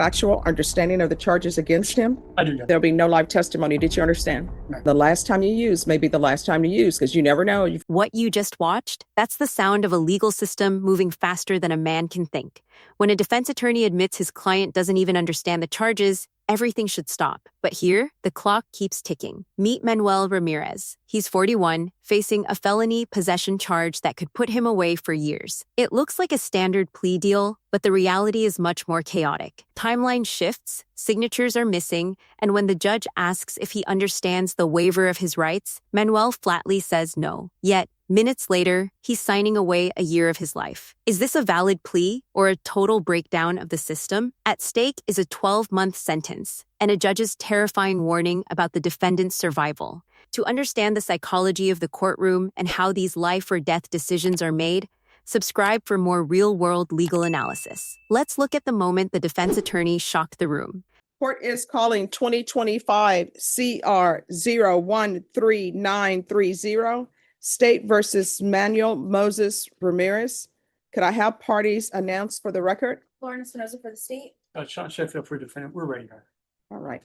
factual understanding of the charges against him? I do, yeah. There'll be no live testimony. Did you understand? No. The last time you use may be the last time you use because you never know. What you just watched, that's the sound of a legal system moving faster than a man can think. When a defense attorney admits his client doesn't even understand the charges, everything should stop. But here, the clock keeps ticking. Meet Manuel Ramirez. He's 41, facing a felony possession charge that could put him away for years. It looks like a standard plea deal, but the reality is much more chaotic. Timeline shifts, signatures are missing, and when the judge asks if he understands the waiver of his rights, Manuel flatly says no. Yet, minutes later, he's signing away a year of his life. Is this a valid plea or a total breakdown of the system? At stake is a 12-month sentence and a judge's terrifying warning about the defendant's survival. To understand the psychology of the courtroom and how these life or death decisions are made, subscribe for more real-world legal analysis. Let's look at the moment the defense attorney shocked the room. Court is calling 2025 CR 013930. State versus Manuel Moses Ramirez. Could I have parties announced for the record? Lauren Espinoza for the state. Sean Sheffield for defendant. We're ready, Your Honor. All right.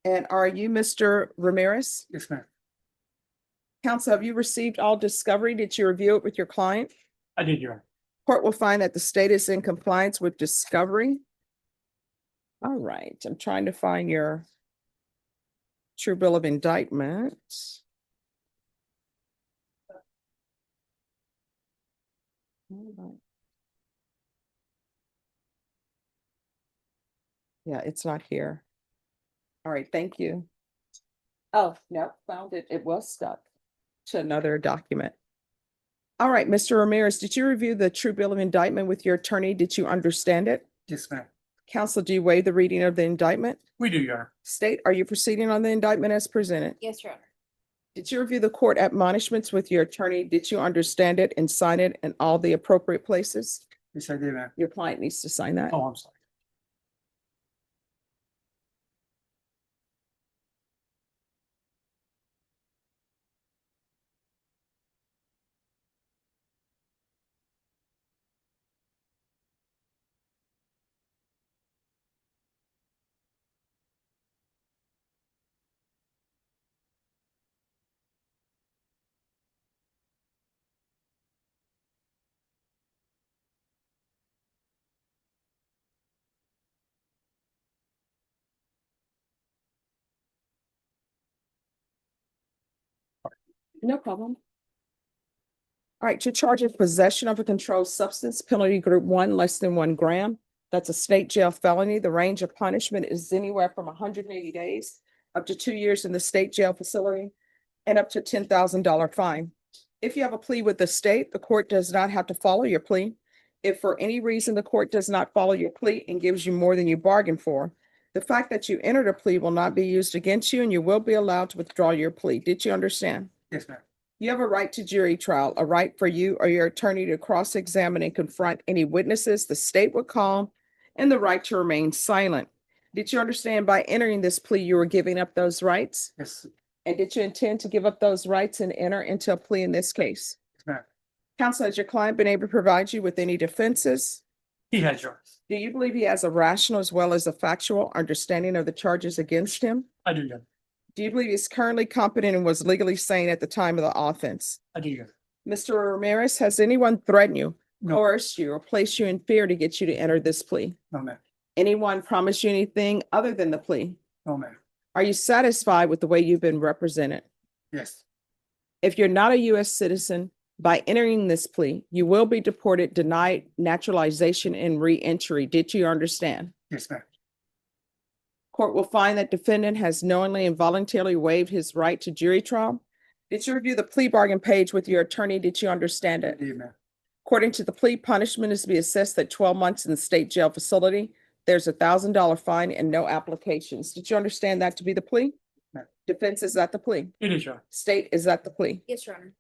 And are you Mr. Ramirez? Yes, ma'am. Counsel, have you received all discovery? Did you review it with your client? I did, Your Honor. Court will find that the state is in compliance with discovery. All right. I'm trying to find your true bill of indictment. All right. Yeah, it's not here. All right, thank you. Oh, no, found it. It was stuck to another document. All right, Mr. Ramirez, did you review the true bill of indictment with your attorney? Did you understand it? Yes, ma'am. Counsel, do you waive the reading of the indictment? We do, Your Honor. State, are you proceeding on the indictment as presented? Yes, Your Honor. Did you review the court admonishments with your attorney? Did you understand it and sign it in all the appropriate places? Yes, I did, ma'am. Your client needs to sign that. Oh, I'm sorry. No problem. All right, your charge of possession of a controlled substance, penalty group 1, less than 1 gram. That's a state jail felony. The range of punishment is anywhere from 180 days up to 2 years in the state jail facility and up to $10,000 fine. If you have a plea with the state, the court does not have to follow your plea. If for any reason the court does not follow your plea and gives you more than you bargained for, the fact that you entered a plea will not be used against you and you will be allowed to withdraw your plea. Did you understand? Yes, ma'am. You have a right to jury trial, a right for you or your attorney to cross-examine and confront any witnesses the state would call, and the right to remain silent. Did you understand by entering this plea, you were giving up those rights? Yes, And did you intend to give up those rights and enter into a plea in this case? yes, ma'am. Counsel, has your client been able to provide you with any defenses? He has, Your Honor. Do you believe he has a rational as well as a factual understanding of the charges against him? I do, Your Honor. Do you believe he's currently competent and was legally sane at the time of the offense? I do, Your Honor. Mr. Ramirez, has anyone threatened you, No. coerced you, or placed you in fear to get you to enter this plea? No, ma'am. Anyone promised you anything other than the plea? No, ma'am. Are you satisfied with the way you've been represented? Yes. If you're not a U.S. citizen, by entering this plea, you will be deported, denied naturalization, and re-entry. Did you understand? Yes, ma'am. Court will find that defendant has knowingly and voluntarily waived his right to jury trial. Did you review the plea bargain page with your attorney? Did you understand I it? did, ma'am. According to the plea, punishment is to be assessed at 12 months in the state jail facility. There's a $1,000 fine and no applications. Did you understand that to be the plea? No. Defense, is that the plea? It is, Your Honor. State, is that the plea? Yes, Your Honor.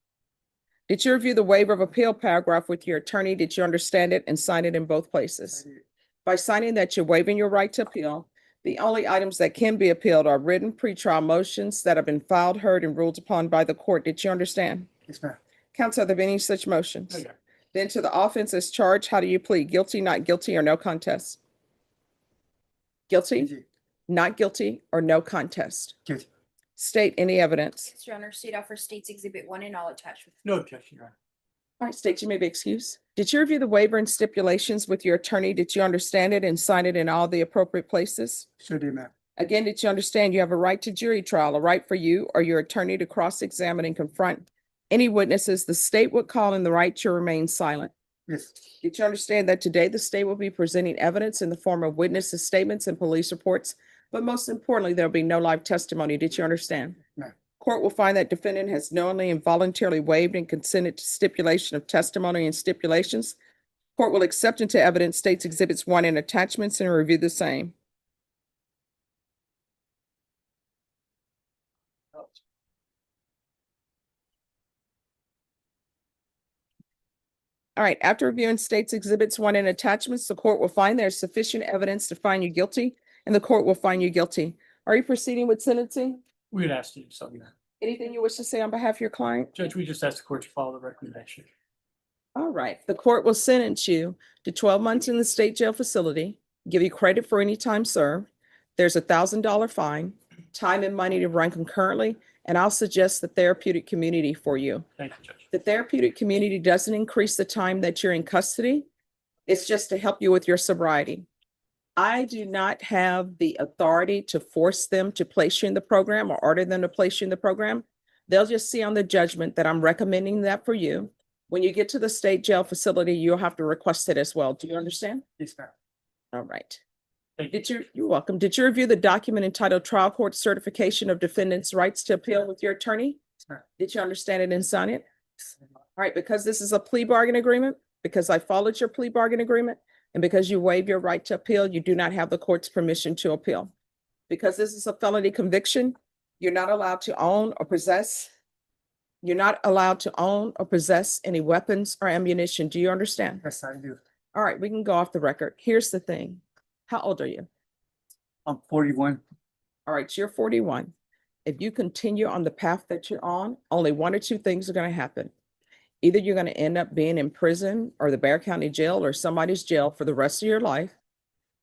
Did you review the waiver of appeal paragraph with your attorney? Did you understand it and sign it in both I places? did. By signing that you're waiving your right to appeal, the only items that can be appealed are written pretrial motions that have been filed, heard, and ruled upon by the court. Did you understand? Yes, ma'am. Counsel, are there any such motions? No, Your Honor. Then to the offense as charged, how do you plead? Guilty, not guilty, or no contest? Guilty, Guilty. not guilty, or no contest. Guilty. State any evidence. Yes, Your Honor, state offer states Exhibit 1 and all attachments. No objection, Your Honor. All right, state, you may be excused. Did you review the waiver and stipulations with your attorney? Did you understand it and sign it in all the appropriate places? Sure did, ma'am. Again, did you understand you have a right to jury trial, a right for you or your attorney to cross-examine and confront any witnesses the state would call and the right to remain silent? Yes. Did you understand that today the state will be presenting evidence in the form of witnesses' statements and police reports? But most importantly, there'll be no live testimony. Did you understand? No. Court will find that defendant has knowingly and voluntarily waived and consented to stipulation of testimony and stipulations. Court will accept into evidence states Exhibits 1 and attachments and review the same. All right, after reviewing states Exhibits 1 and attachments, the court will find there is sufficient evidence to find you guilty, and the court will find you guilty. Are you proceeding with sentencing? We had asked you, so, Your Honor. Anything you wish to say on behalf of your client? Judge, we just asked the court to follow the recommendation. All right, the court will sentence you to 12 months in the state jail facility, give you credit for any time served. There's a $1,000 fine, time and money to run concurrently, and I'll suggest the therapeutic community for you. Thank you, Judge. The therapeutic community doesn't increase the time that you're in custody. It's just to help you with your sobriety. I do not have the authority to force them to place you in the program or order them to place you in the program. They'll just see on the judgment that I'm recommending that for you. When you get to the state jail facility, you'll have to request it as well. Do you understand? Yes, ma'am. All right. Thank you. You're welcome. Did you review the document entitled Trial Court Certification of Defendant's Rights to Appeal with your attorney? Yes, ma'am. Did you understand it and sign it? All right, because this is a plea bargain agreement, because I followed your plea bargain agreement, and because you waive your right to appeal, you do not have the court's permission to appeal. Because this is a felony conviction, you're not allowed to own or possess. You're not allowed to own or possess any weapons or ammunition. Do you understand? Yes, I do. All right, we can go off the record. Here's the thing. How old are you? I'm 41. All right, you're 41. If you continue on the path that you're on, only one or two things are going to happen. Either you're going to end up being in prison or the Bexar County Jail or somebody's jail for the rest of your life,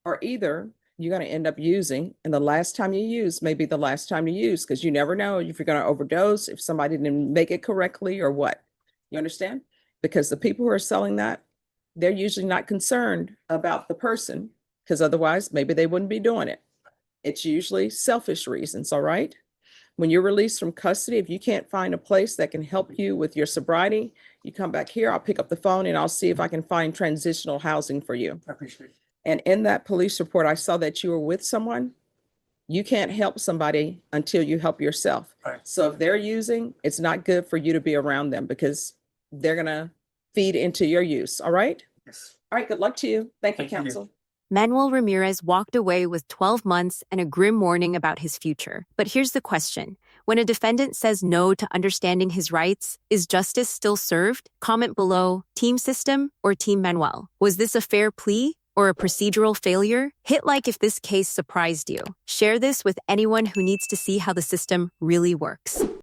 or either you're going to end up using, and the last time you use may be the last time you use, because you never know if you're going to overdose, if somebody didn't make it correctly or what. You understand? Because the people who are selling that, they're usually not concerned about the person, because otherwise maybe they wouldn't be doing it. It's usually selfish reasons, all right? When you're released from custody, if you can't find a place that can help you with your sobriety, you come back here, I'll pick up the phone and I'll see if I can find transitional housing for you. I appreciate it. And in that police report, I saw that you were with someone. You can't help somebody until you help yourself. Right. So if they're using, it's not good for you to be around them because they're going to feed into your use. All right? Yes. All right. Good luck to you. Thank you, Thank you. counsel. Manuel Ramirez walked away with 12 months and a grim warning about his future. But here's the question. When a defendant says no to understanding his rights, is justice still served? Comment below, Team System or Team Manuel? Was this a fair plea or a procedural failure? Hit like if this case surprised you. Share this with anyone who needs to see how the system really works.